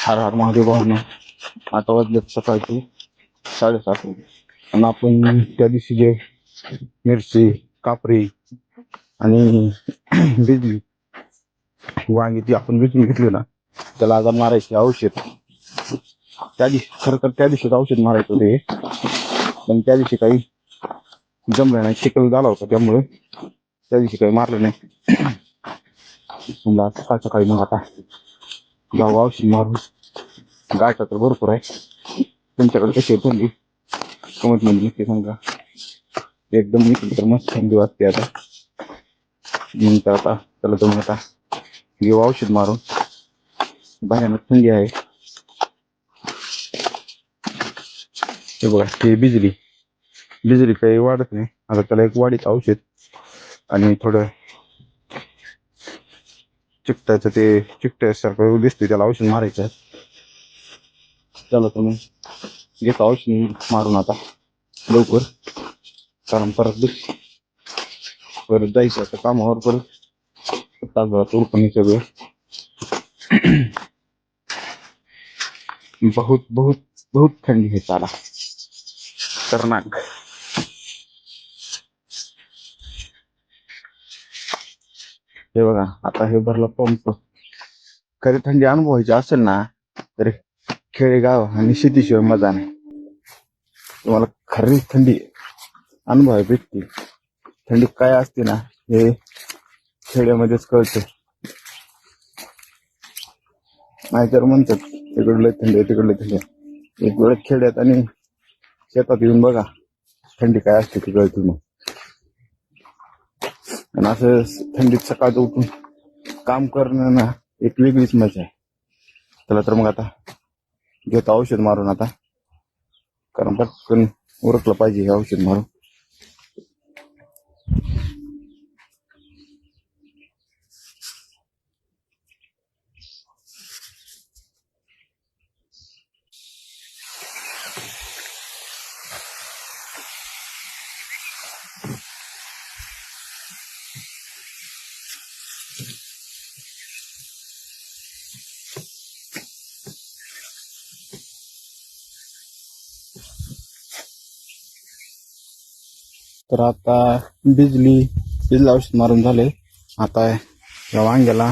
हर हर महादेव भावना. आता वाजलेत सकाळचे 7:30 आणि आपण त्या दिवशी जे मिरची, कापरी आणि भिजली वांगी ती आपण भिजून घेतली ना, त्याला आता मारायची औषध. त्या दिवशी खरं तर त्या दिवशीच औषध मारायचं ते, पण त्या दिवशी काही जमलं नाही, चिखल झाला होता त्यामुळे त्या दिवशी काही मारलं नाही. म्हणलं आता सकाळी मग आता जाऊ औषध मारून. गायचा तर भरपूर आहे. तुमच्याकडे कशी आहे थंडी कमत म्हणजे नक्की सांगा. एकदम निघली तर मस्त थंडी वाजते आता. मग तर आता चला तुम्ही आता घेऊ औषध मारून. भयानक थंडी आहे. हे बघा ते बिजली काही वाढत नाही. आता त्याला एक वाढीचं औषध आणि थोडं चिकटायचं ते चिकट्यासारखं दिसते त्याला औषध मारायचं. चला तुम्ही घेता औषध मारून आता लवकर, कारण परत जायचं आता कामावर. परत तासभरात उरकून सगळं. बहुत बहुत बहुत थंडी है चाला खतरनाक. हे बघा आता हे भरला पंप. खरी थंडी अनुभवायची असेल ना तर खेडेगाव आणि शेतीशिवाय मजा नाही. तुम्हाला खरी थंडी अनुभवाय भेटते. थंडी काय असते ना हे खेड्यामध्येच कळतं. नाहीतर म्हणतात तिकडलं थंडी आहे तिकडलं थंडी आहे. एक वेळ खेड्यात आणि शेतात येऊन बघा थंडी काय असते ती कळते मग. आणि असं थंडीत सकाळचं उठून काम करणं ना एक वेगळीच मजा आहे. चला तर मग आता घेतो औषध मारून आता, कारण पटकन उरकलं पाहिजे हे औषध मारून. तर आता बिजली औषध मारून झाले. आता या वांग्याला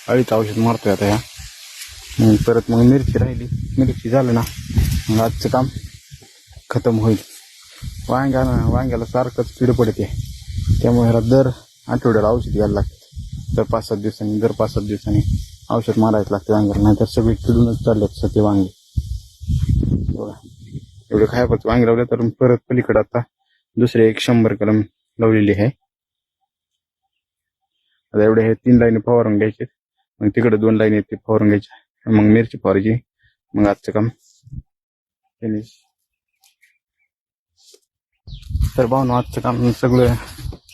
अळीचं औषध मारतोय आता. परत मग मिरची राहिली. मिरची झाली ना मग आजचं काम खतम होईल. वांग्याला सारखंच कीड पडते, त्यामुळे ह्याला दर आठवड्याला औषध घ्यायला लागते. दर 5-7 दिवसांनी औषध मारायचं लागते वांग्याला, नाहीतर सगळे किडूनच चाललेत सध्या वांगे. एवढे खायपत वांगे लावले. तर परत पलीकडे आता दुसरे 100 कलम लावलेली आहे. आता एवढे हे 3 लाईनी फवारून घ्यायचे, मग तिकडे 2 लाईनी आहेत ते फवारून घ्यायचे, मग मिरची फवारायची. मग आजचं काम फिनिश. तर भावना आजचं काम सगळं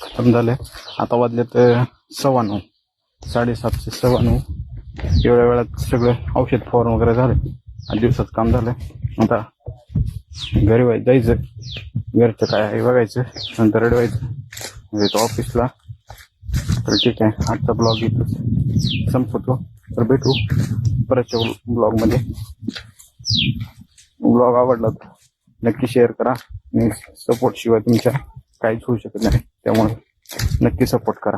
खतम झालंय. आता वाजलेत 9:15, 7:30 ते 9:15. एवढ्या वेळात सगळं औषध फवारून वगैरे झालं. आज दिवसाचं काम झालंय. आता घरी जायचं, घरचं काय आहे बघायचं, नंतर रडवायचं येतो ऑफिसला. तर ठीक आहे, आजचा ब्लॉग इथं संपवतो. तर भेटू परतच्या ब्लॉगमध्ये. ब्लॉग आवडला तर नक्की शेअर करा. आणि सपोर्ट शिवाय तुमच्या काहीच होऊ शकत नाही, त्यामुळे नक्की सपोर्ट करा.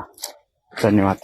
धन्यवाद.